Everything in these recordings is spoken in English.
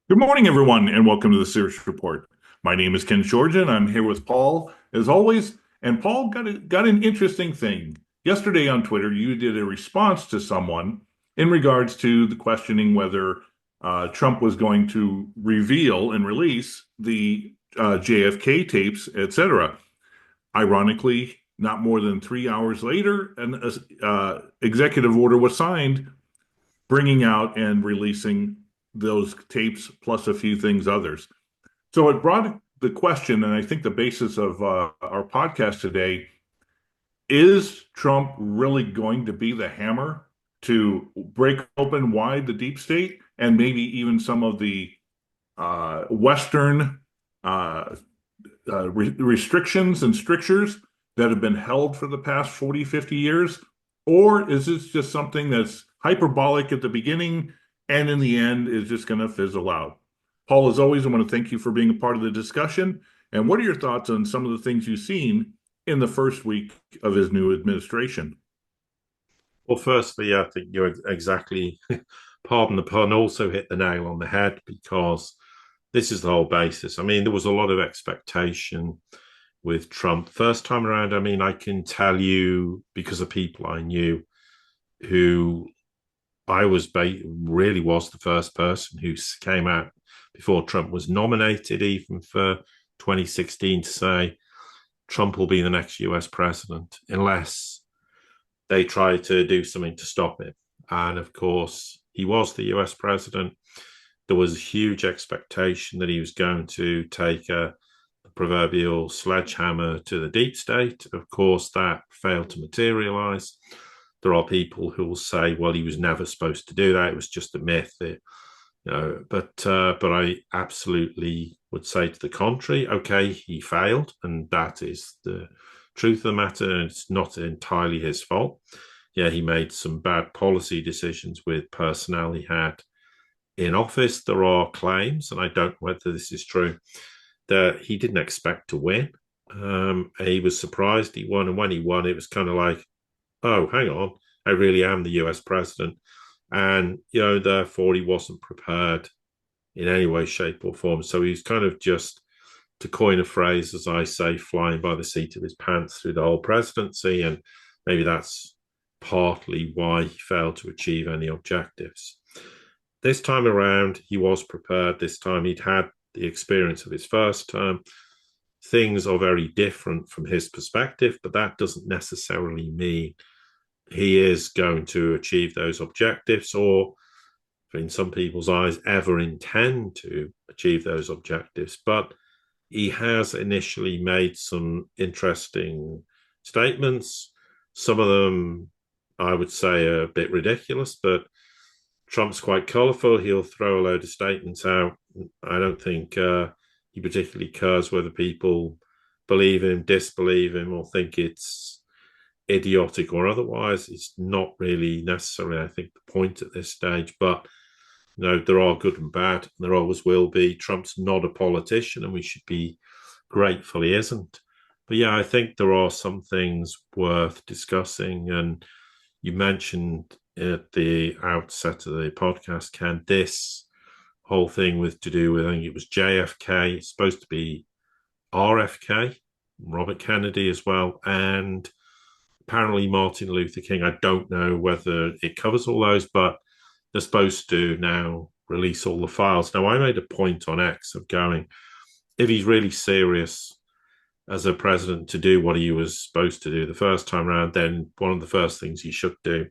Good morning, everyone, and welcome to the Sirius Report. My name is Ken Georgia, and I'm here with Paul, as always. And Paul got an interesting thing. Yesterday on Twitter, you did a response to someone in regards to the questioning whether Trump was going to reveal and release the JFK tapes, etc. Ironically, not more than 3 hours later, an executive order was signed bringing out and releasing those tapes plus a few things others. So it brought the question, and I think the basis of our podcast today is Trump really going to be the hammer to break open wide the deep state and maybe even some of the Western restrictions and strictures that have been held for the past 40, 50 years? Or is this just something that's hyperbolic at the beginning and in the end is just going to fizzle out? Paul, as always, I want to thank you for being a part of the discussion. And what are your thoughts on some of the things you've seen in the first week of his new administration? Well, firstly, I think you're exactly, pardon the pun, also hit the nail on the head because this is the whole basis. I mean, there was a lot of expectation with Trump. First time around, I mean, I can tell you because of people I knew who really was the first person who came out before Trump was nominated, even for 2016, to say Trump will be the next US president unless they tried to do something to stop him. And of course, he was the US president. There was huge expectation that he was going to take a proverbial sledgehammer to the deep state. Of course, that failed to materialize. There are people who will say, well, he was never supposed to do that. It was just a myth. But I absolutely would say to the contrary. Okay, he failed, and that is the truth of the matter. It's not entirely his fault. Yeah, he made some bad policy decisions with personnel he had in office. There are claims, and I don't know whether this is true, that he didn't expect to win. He was surprised he won, and when he won, it was kind of like, oh, hang on, I really am the US president. And, therefore he wasn't prepared in any way, shape, or form. So he's kind of just, to coin a phrase, as I say, flying by the seat of his pants through the whole presidency. And maybe that's partly why he failed to achieve any objectives. This time around, he was prepared. This time he'd had the experience of his first term. Things are very different from his perspective, but that doesn't necessarily mean he is going to achieve those objectives or, in some people's eyes, ever intend to achieve those objectives. But he has initially made some interesting statements. Some of them, I would say, are a bit ridiculous, but Trump's quite colourful. He'll throw a load of statements out. I don't think he particularly cares whether people believe him, disbelieve him, or think it's idiotic or otherwise. It's not really necessarily, I think, the point at this stage. But there are good and bad, and there always will be. Trump's not a politician, and we should be grateful he isn't. But yeah, I think there are some things worth discussing. And you mentioned at the outset of the podcast, Ken, this whole thing with to do with, I think it was JFK, it's supposed to be RFK, Robert Kennedy as well, and apparently Martin Luther King. I don't know whether it covers all those, but they're supposed to now release all the files. Now, I made a point on X of going, if he's really serious as a president to do what he was supposed to do the first time around, then one of the first things he should do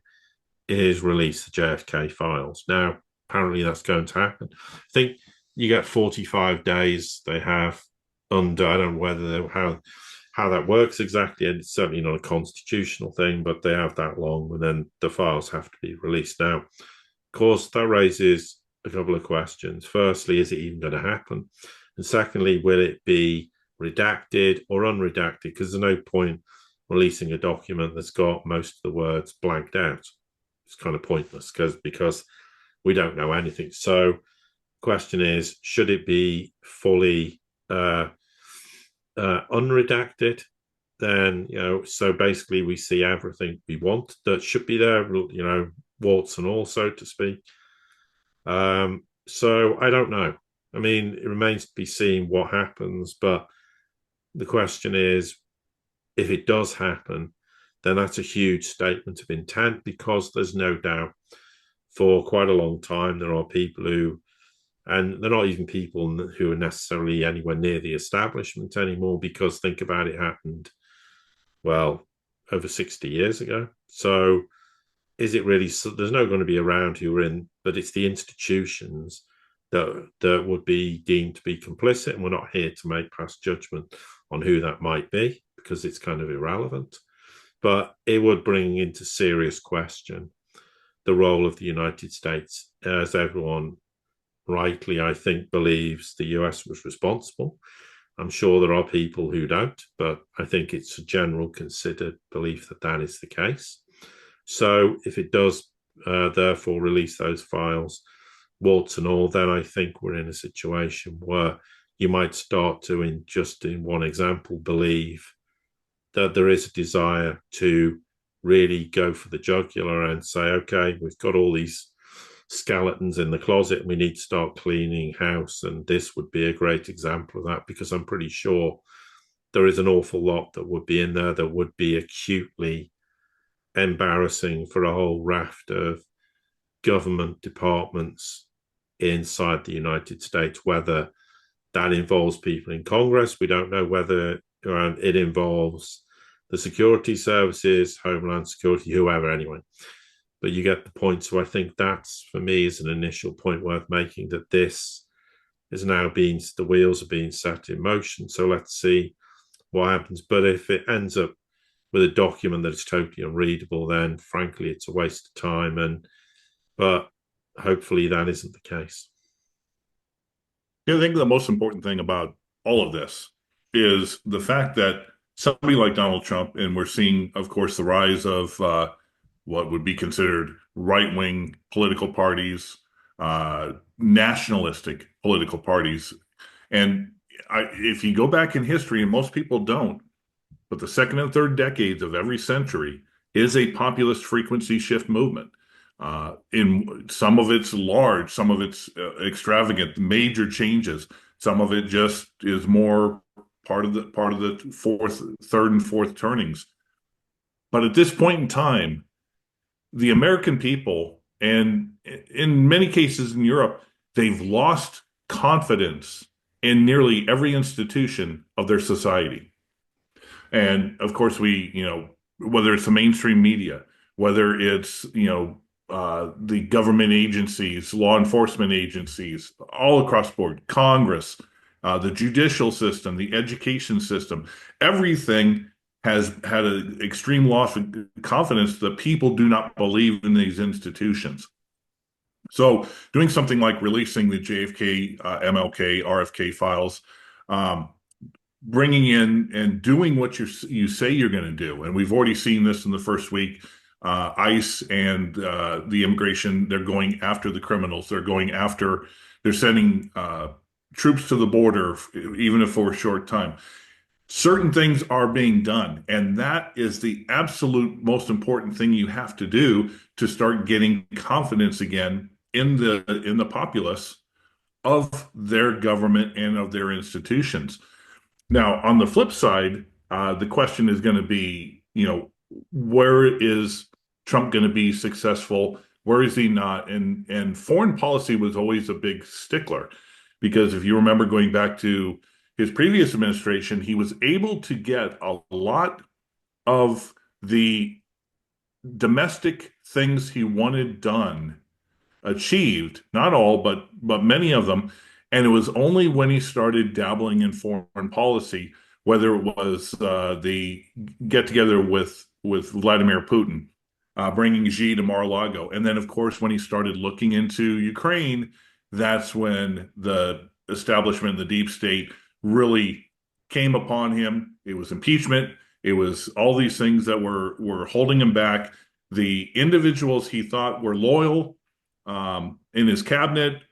is release the JFK files. Now, apparently that's going to happen. I think you get 45 days they have under, I don't know whether how that works exactly, and it's certainly not a constitutional thing, but they have that long, and then the files have to be released. Now, of course, that raises a couple of questions. Firstly, is it even going to happen? And secondly, will it be redacted or unredacted? Because there's no point releasing a document that's got most of the words blanked out. It's kind of pointless because we don't know anything. So, question is, should it be fully unredacted? Then, so basically we see everything we want that should be there, warts and all, so to speak. So I don't know. I mean, it remains to be seen what happens, but the question is, if it does happen, then that's a huge statement of intent, because there's no doubt for quite a long time there are people who, and they're not even people who are necessarily anywhere near the establishment anymore, because think about it, happened, well, over 60 years ago. So is it really, so there's no going to be around who are in, but it's the institutions that would be deemed to be complicit, and we're not here to make past judgment on who that might be, because it's kind of irrelevant. But it would bring into serious question the role of the United States, as everyone rightly, I think, believes the US was responsible. I'm sure there are people who don't, but I think it's a general considered belief that that is the case. So if it does, therefore, release those files, warts and all, then I think we're in a situation where you might start to, in just in one example, believe that there is a desire to really go for the jugular and say, okay, we've got all these skeletons in the closet and we need to start cleaning house. And this would be a great example of that, because I'm pretty sure there is an awful lot that would be in there that would be acutely embarrassing for a whole raft of government departments inside the United States. Whether that involves people in Congress, we don't know. Whether it involves the security services, Homeland Security, whoever, anyway. But you get the point. So I think that's, for me, is an initial point worth making, that this is now being, the wheels are being set in motion. So let's see what happens. But if it ends up with a document that is totally unreadable, then frankly, it's a waste of time. But hopefully that isn't the case. Yeah, I think the most important thing about all of this is the fact that somebody like Donald Trump, and we're seeing, of course, the rise of what would be considered right-wing political parties, nationalistic political parties. And if you go back in history, and most people don't, but the second and third decades of every century is a populist frequency shift movement. In some of it's large, some of it's extravagant, major changes. Some of it just is more part of the third and fourth turnings. But at this point in time, the American people, and in many cases in Europe, they've lost confidence in nearly every institution of their society. And of course, whether it's the mainstream media, whether it's, the government agencies, law enforcement agencies, all across the board, Congress, the judicial system, the education system, everything has had an extreme loss of confidence that people do not believe in these institutions. So doing something like releasing the JFK, MLK, RFK files, um, bringing in and doing what you say you're going to do. And we've already seen this in the first week. ICE and the immigration, they're going after the criminals. They're sending troops to the border, even if for a short time. Certain things are being done, and that is the absolute most important thing you have to do to start getting confidence again in the populace of their government and of their institutions. Now, on the flip side, the question is going to be, where is Trump going to be successful? Where is he not? And foreign policy was always a big stickler, because if you remember going back to his previous administration, he was able to get a lot of the domestic things he wanted done achieved, not all, but many of them. And it was only when he started dabbling in foreign policy, whether it was the get together with Vladimir Putin, bringing Xi to Mar-a-Lago, and then of course when he started looking into Ukraine, that's when the establishment, the deep state, really came upon him. It was impeachment. It was all these things that were holding him back. The individuals he thought were loyal in his cabinet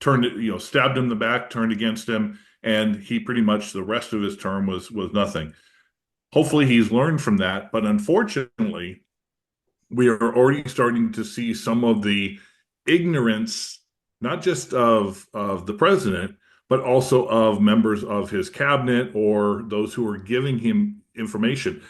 stabbed him in the back, turned against him, and he pretty much the rest of his term was nothing. Hopefully, he's learned from that, but unfortunately, we are already starting to see some of the ignorance, not just of the president, but also of members of his cabinet or those who are giving him information.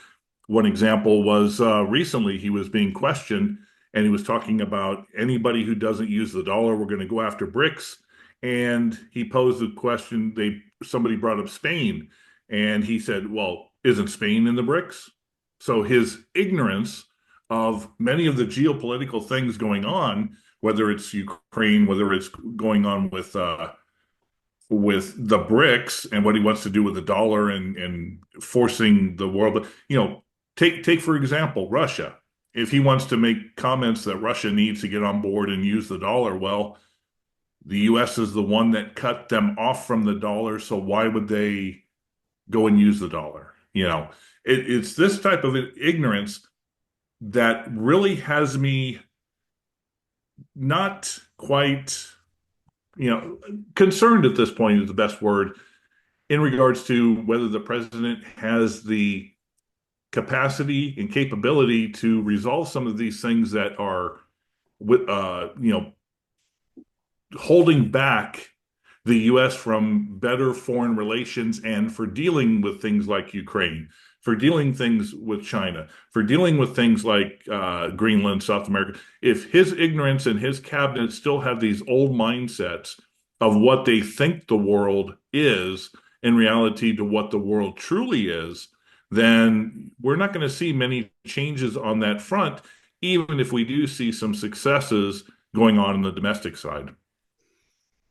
One example was recently he was being questioned and he was talking about anybody who doesn't use the dollar, we're going to go after BRICS. And he posed the question, somebody brought up Spain, and he said, well, isn't Spain in the BRICS? So his ignorance of many of the geopolitical things going on, whether it's Ukraine, whether it's going on with the BRICS and what he wants to do with the dollar and forcing the world. But take for example Russia. If he wants to make comments that Russia needs to get on board and use the dollar, well, the U.S. is the one that cut them off from the dollar, so why would they go and use the dollar? It's this type of ignorance that really has me not quite, concerned at this point is the best word in regards to whether the president has the capacity and capability to resolve some of these things that are, holding back the U.S. from better foreign relations and for dealing with things like Ukraine, for dealing things with China, for dealing with things like Greenland, South America. If his ignorance and his cabinet still have these old mindsets of what they think the world is in reality to what the world truly is, then we're not going to see many changes on that front, even if we do see some successes going on the domestic side.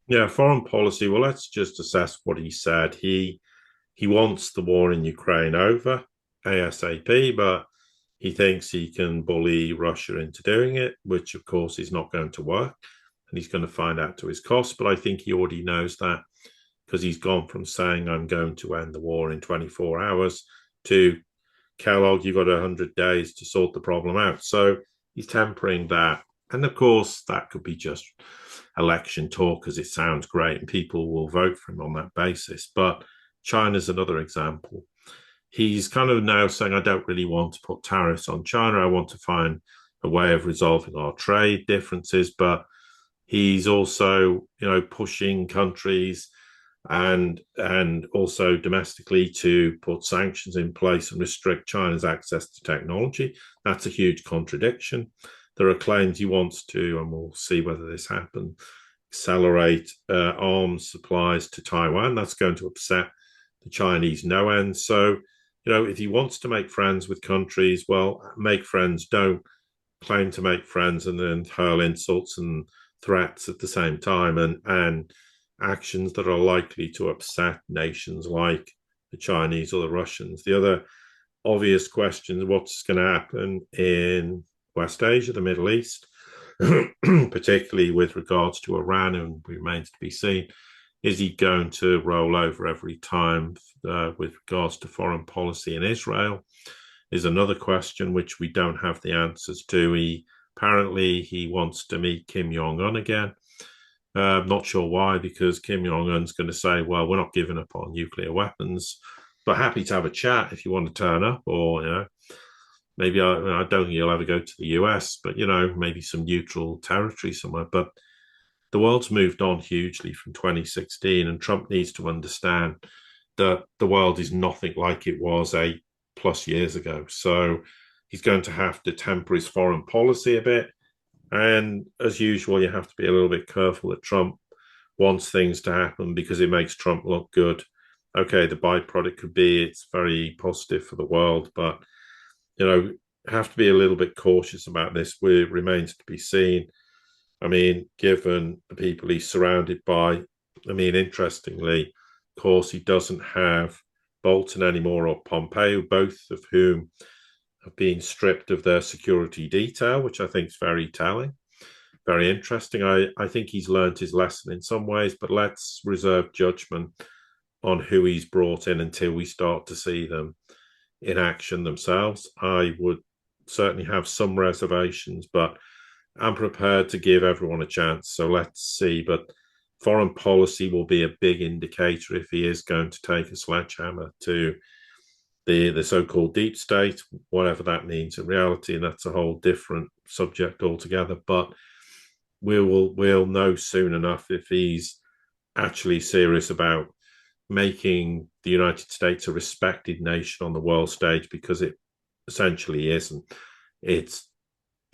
Yeah, foreign policy. Well, let's just assess what he said. He wants the war in Ukraine over ASAP, but he thinks he can bully Russia into doing it, which of course is not going to work. And he's going to find out to his cost. But I think he already knows that because he's gone from saying, I'm going to end the war in 24 hours to Kellogg, you've got 100 days to sort the problem out. So he's tempering that. And of course, that could be just election talk because it sounds great and people will vote for him on that basis. But China's another example. He's kind of now saying, I don't really want to put tariffs on China. I want to find a way of resolving our trade differences. But he's also, pushing countries and also domestically to put sanctions in place and restrict China's access to technology. That's a huge contradiction. There are claims he wants to, and we'll see whether this happens, accelerate arms supplies to Taiwan. That's going to upset the Chinese no end. So, if he wants to make friends with countries, well, make friends. Don't claim to make friends and then hurl insults and threats at the same time and actions that are likely to upset nations like the Chinese or the Russians. The other obvious question is what's going to happen in West Asia, the Middle East, particularly with regards to Iran, and remains to be seen. Is he going to roll over every time with regards to foreign policy in Israel? Is another question which we don't have the answers to. Apparently he wants to meet Kim Jong-un again. Not sure why, because Kim Jong-un's going to say, well, we're not giving up on nuclear weapons, but happy to have a chat if you want to turn up, or, maybe I don't think he'll ever go to the US, but, maybe some neutral territory somewhere. But the world's moved on hugely from 2016, and Trump needs to understand that the world is nothing like it was 8+ years ago. So he's going to have to temper his foreign policy a bit. And as usual, you have to be a little bit careful that Trump wants things to happen because it makes Trump look good. Okay, the byproduct could be it's very positive for the world, but, have to be a little bit cautious about this. It remains to be seen. I mean, given the people he's surrounded by, interestingly, of course, he doesn't have Bolton anymore or Pompeo, both of whom have been stripped of their security detail, which I think is very telling, very interesting. I think he's learned his lesson in some ways, but let's reserve judgment on who he's brought in until we start to see them in action themselves. I would certainly have some reservations, but I'm prepared to give everyone a chance. So let's see. But foreign policy will be a big indicator if he is going to take a sledgehammer to the so-called deep state, whatever that means in reality, and that's a whole different subject altogether. But we'll know soon enough if he's actually serious about making the United States a respected nation on the world stage, because it essentially isn't. It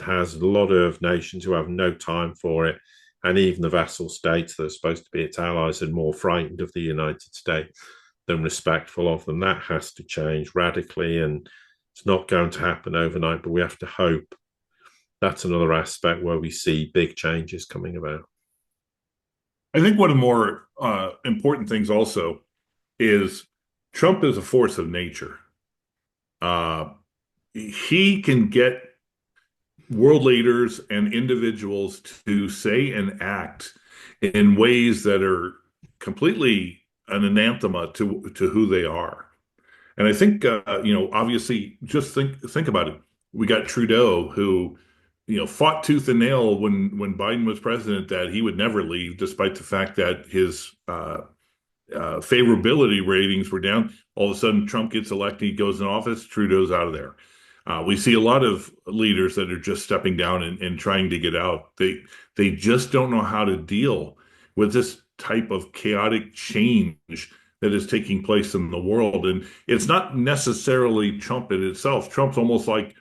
has a lot of nations who have no time for it. And even the vassal states that are supposed to be its allies are more frightened of the United States than respectful of them. That has to change radically. And it's not going to happen overnight, but we have to hope that's another aspect where we see big changes coming about. I think one of the more important things also is Trump is a force of nature. Uh, he can get world leaders and individuals to say and act in ways that are completely an anathema to who they are. And I think obviously, just think about it. We got Trudeau, who fought tooth and nail when Biden was president that he would never leave, despite the fact that his favorability ratings were down. All of a sudden, Trump gets elected, he goes in office, Trudeau's out of there. We see a lot of leaders that are just stepping down and trying to get out. They just don't know how to deal with this type of chaotic change that is taking place in the world. And it's not necessarily Trump in itself. Trump's almost like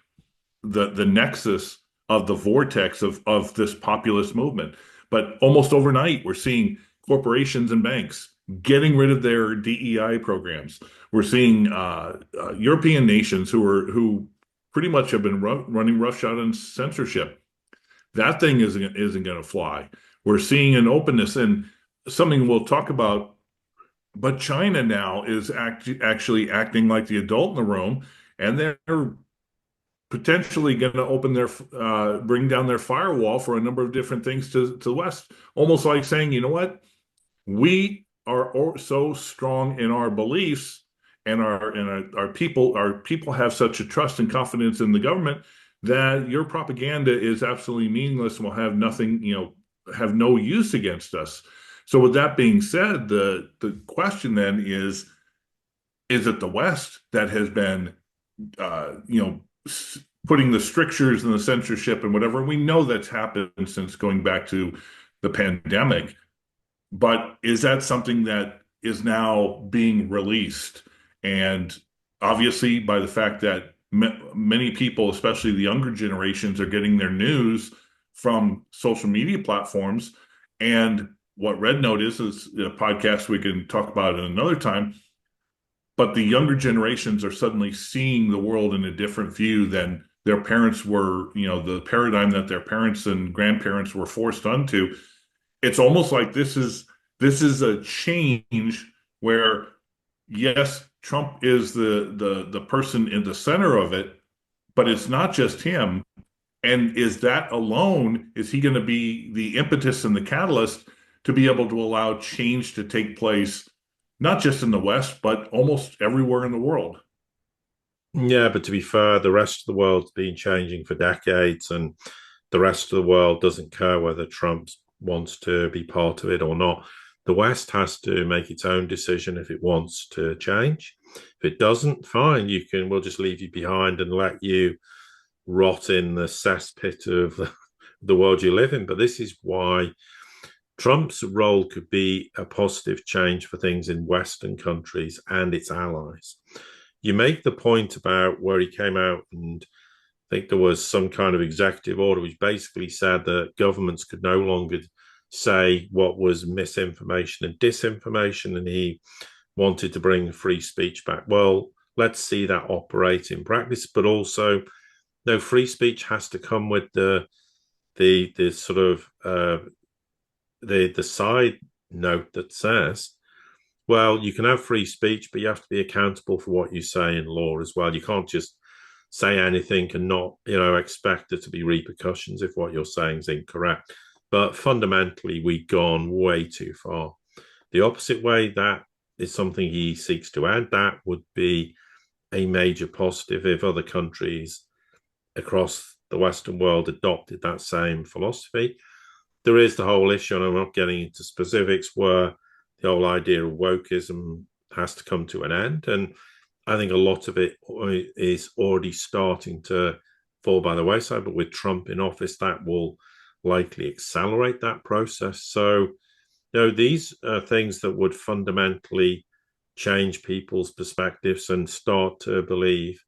the nexus of the vortex of this populist movement. But almost overnight, we're seeing corporations and banks getting rid of their DEI programs. We're seeing European nations who pretty much have been running roughshod on censorship. That thing isn't going to fly. We're seeing an openness and something we'll talk about. But China now is actually acting like the adult in the room, and they're potentially going to open their bring down their firewall for a number of different things to the West, almost like saying, you know what, we are so strong in our beliefs and our people have such a trust and confidence in the government that your propaganda is absolutely meaningless and will have nothing, have no use against us. So with that being said, the question then is it the West that has been putting the strictures and the censorship and whatever? We know that's happened since going back to the pandemic. But is that something that is now being released? And obviously, by the fact that many people, especially the younger generations, are getting their news from social media platforms. And what Red Note is a podcast we can talk about at another time. But the younger generations are suddenly seeing the world in a different view than their parents were, the paradigm that their parents and grandparents were forced onto. It's almost like this is a change where, yes, Trump is the person in the center of it, but it's not just him. And is that alone, is he going to be the impetus and the catalyst to be able to allow change to take place, not just in the West, but almost everywhere in the world? Yeah, but to be fair, the rest of the world's been changing for decades, and the rest of the world doesn't care whether Trump wants to be part of it or not. The West has to make its own decision if it wants to change. If it doesn't, fine, we'll just leave you behind and let you rot in the cesspit of the world you live in. But this is why Trump's role could be a positive change for things in Western countries and its allies. You make the point about where he came out, and I think there was some kind of executive order which basically said that governments could no longer say what was misinformation and disinformation, and he wanted to bring free speech back. Well, let's see that operate in practice, but also, no, free speech has to come with the sort of the side note that says, well, you can have free speech, but you have to be accountable for what you say in law as well. You can't just say anything and not, expect there to be repercussions if what you're saying is incorrect. But fundamentally, we've gone way too far. The opposite way, that is something he seeks to add. That would be a major positive if other countries across the Western world adopted that same philosophy. There is the whole issue, and I'm not getting into specifics, where the whole idea of wokeism has to come to an end. And I think a lot of it is already starting to fall by the wayside. But with Trump in office, that will likely accelerate that process. So No, these are things that would fundamentally change people's perspectives and start to believe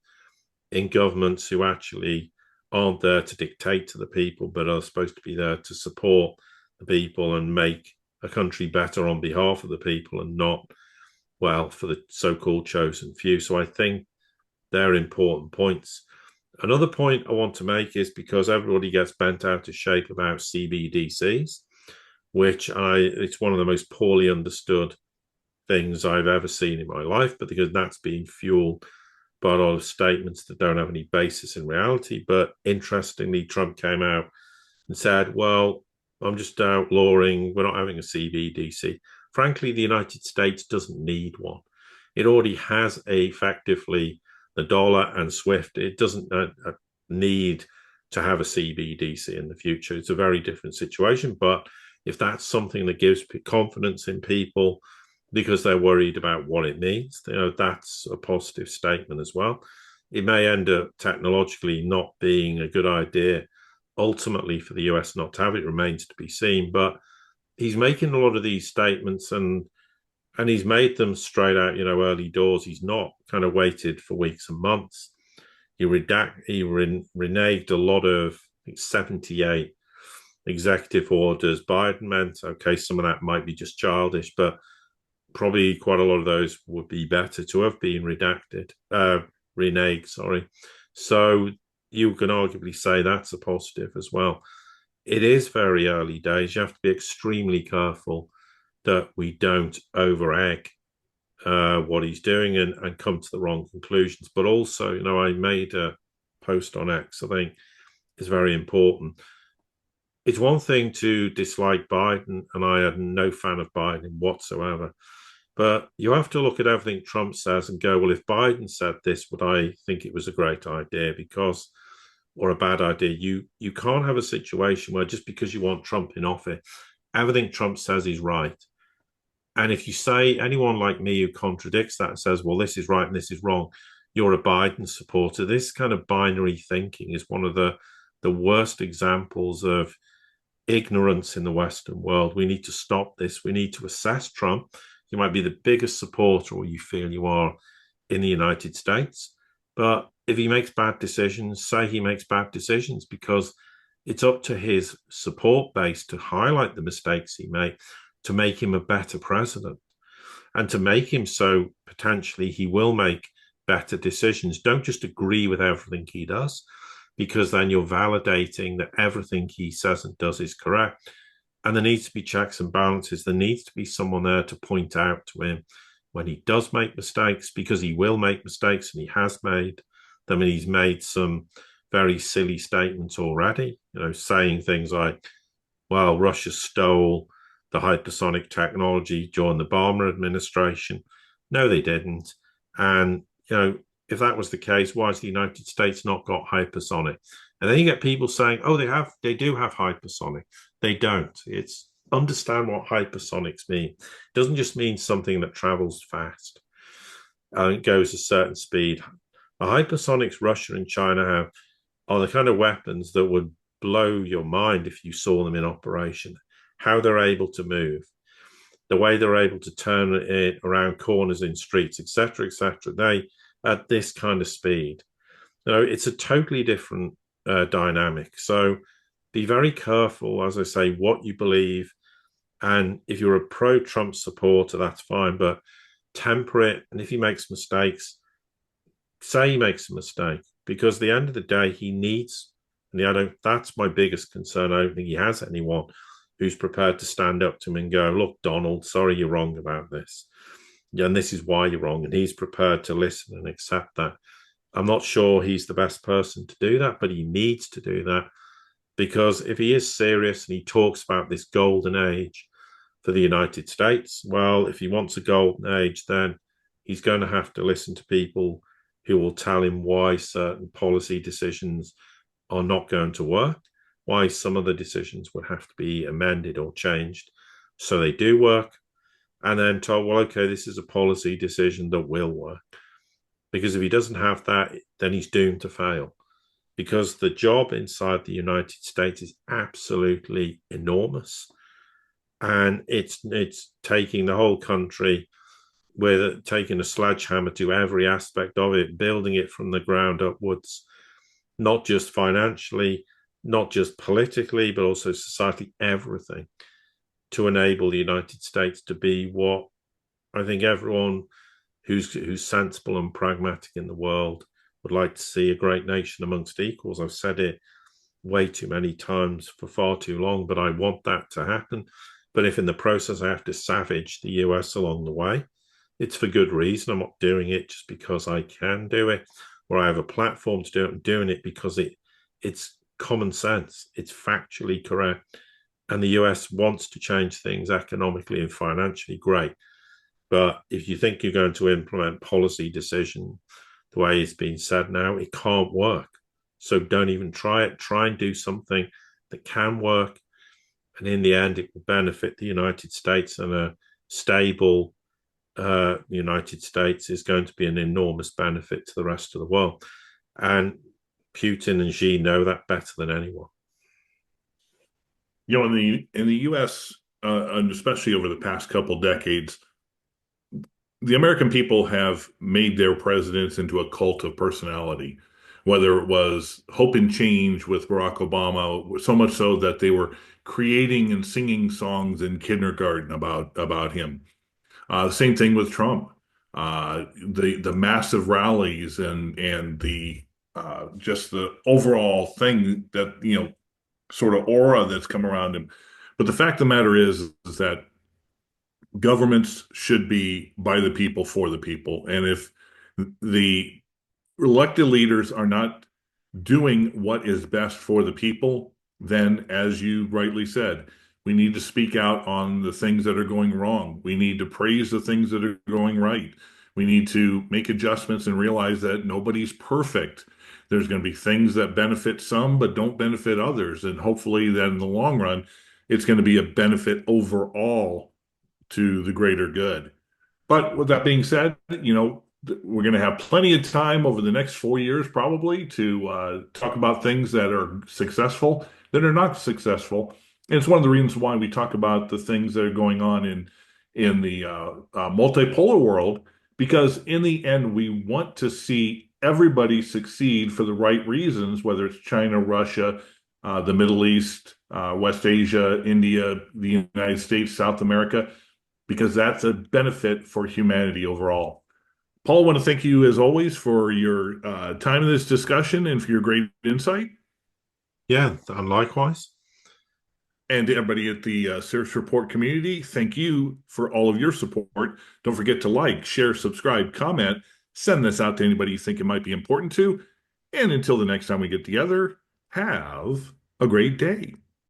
in governments who actually aren't there to dictate to the people, but are supposed to be there to support the people and make a country better on behalf of the people and not, well, for the so-called chosen few. So I think they're important points. Another point I want to make is because everybody gets bent out of shape about CBDCs, it's one of the most poorly understood things I've ever seen in my life, but because that's being fueled by a lot of statements that don't have any basis in reality. But interestingly, Trump came out and said, well, I'm just outlawing, we're not having a CBDC. Frankly, the United States doesn't need one. It already has effectively the dollar and SWIFT. It doesn't need to have a CBDC in the future. It's a very different situation. But if that's something that gives confidence in people because they're worried about what it means, that's a positive statement as well. It may end up technologically not being a good idea ultimately for the US not to have it, remains to be seen. But he's making a lot of these statements and he's made them straight out, early doors. He's not kind of waited for weeks and months. He reneged a lot of, I think, 78 executive orders Biden meant. Okay, some of that might be just childish, but probably quite a lot of those would be better to have been reneged, sorry. So you can arguably say that's a positive as well. It is very early days. You have to be extremely careful that we don't over-egg what he's doing and come to the wrong conclusions. But also, I made a post on X, I think is very important. It's one thing to dislike Biden, and I am no fan of Biden whatsoever. But you have to look at everything Trump says and go, well, if Biden said this, would I think it was a great idea or a bad idea? You can't have a situation where just because you want Trump in office, everything Trump says is right. And if you say anyone like me who contradicts that and says, well, this is right and this is wrong, you're a Biden supporter. This kind of binary thinking is one of the worst examples of ignorance in the Western world. We need to stop this. We need to assess Trump. You might be the biggest supporter, or you feel you are, in the United States. But if he makes bad decisions, say he makes bad decisions, because it's up to his support base to highlight the mistakes he made, to make him a better president, and to make him so potentially he will make better decisions. Don't just agree with everything he does, because then you're validating that everything he says and does is correct. And there needs to be checks and balances. There needs to be someone there to point out to him when he does make mistakes, because he will make mistakes and he has made them. And he's made some very silly statements already, saying things like, well, Russia stole the hypersonic technology during the Obama administration. No, they didn't. And, if that was the case, why has the United States not got hypersonic? And then you get people saying, oh, they do have hypersonic. They don't. It's understand what hypersonics mean. It doesn't just mean something that travels fast. It goes a certain speed. The hypersonics Russia and China have are the kind of weapons that would blow your mind if you saw them in operation. How they're able to move, the way they're able to turn it around corners in streets, etc., etc. They at this kind of speed. It's a totally different dynamic. So be very careful, as I say, what you believe. And if you're a pro-Trump supporter, that's fine, but temper it. And if he makes mistakes, say he makes a mistake, because at the end of the day, he needs, and that's my biggest concern. I don't think he has anyone who's prepared to stand up to him and go, look, Donald, sorry, you're wrong about this. Yeah, and this is why you're wrong. And he's prepared to listen and accept that. I'm not sure he's the best person to do that, but he needs to do that, because if he is serious and he talks about this golden age for the United States, well, if he wants a golden age, then he's going to have to listen to people who will tell him why certain policy decisions are not going to work, why some of the decisions would have to be amended or changed so they do work, and then told, well, okay, this is a policy decision that will work. Because if he doesn't have that, then he's doomed to fail. Because the job inside the United States is absolutely enormous. and it's taking the whole country, with taking a sledgehammer to every aspect of it, building it from the ground upwards, not just financially, not just politically, but also societally, everything, to enable the United States to be what I think everyone who's sensible and pragmatic in the world would like to see: a great nation amongst equals. I've said it way too many times for far too long, but I want that to happen. But if in the process I have to savage the US along the way, it's for good reason. I'm not doing it just because I can do it or I have a platform to do it. I'm doing it because it's common sense. It's factually correct. And the US wants to change things economically and financially, great. But if you think you're going to implement policy decision the way it's been said now, it can't work. So don't even try it. Try and do something that can work. And in the end, it will benefit the United States, and a stable United States is going to be an enormous benefit to the rest of the world. And Putin and Xi know that better than anyone. You know, in the U.S., and especially over the past couple decades, the American people have made their presidents into a cult of personality. Whether it was Hope and Change with Barack Obama, so much so that they were creating and singing songs in kindergarten about him. Same thing with Trump. The massive rallies and the just the overall thing that, sort of aura that's come around him. But the fact of the matter is that governments should be by the people for the people. And if the elected leaders are not doing what is best for the people, then, as you rightly said, we need to speak out on the things that are going wrong. We need to praise the things that are going right. We need to make adjustments and realize that nobody's perfect. There's going to be things that benefit some but don't benefit others. And hopefully, that in the long run, it's going to be a benefit overall to the greater good. But with that being said, we're going to have plenty of time over the next 4 years probably to talk about things that are successful, that are not successful. And it's one of the reasons why we talk about the things that are going on in the multipolar world, because in the end, we want to see everybody succeed for the right reasons, whether it's China, Russia, the Middle East, West Asia, India, the United States, South America, because that's a benefit for humanity overall. Paul, I want to thank you as always for your time in this discussion and for your great insight. Yeah, and likewise. And to everybody at the Sirius Report community, thank you for all of your support. Don't forget to like, share, subscribe, comment, send this out to anybody you think it might be important to. And until the next time we get together, have a great day.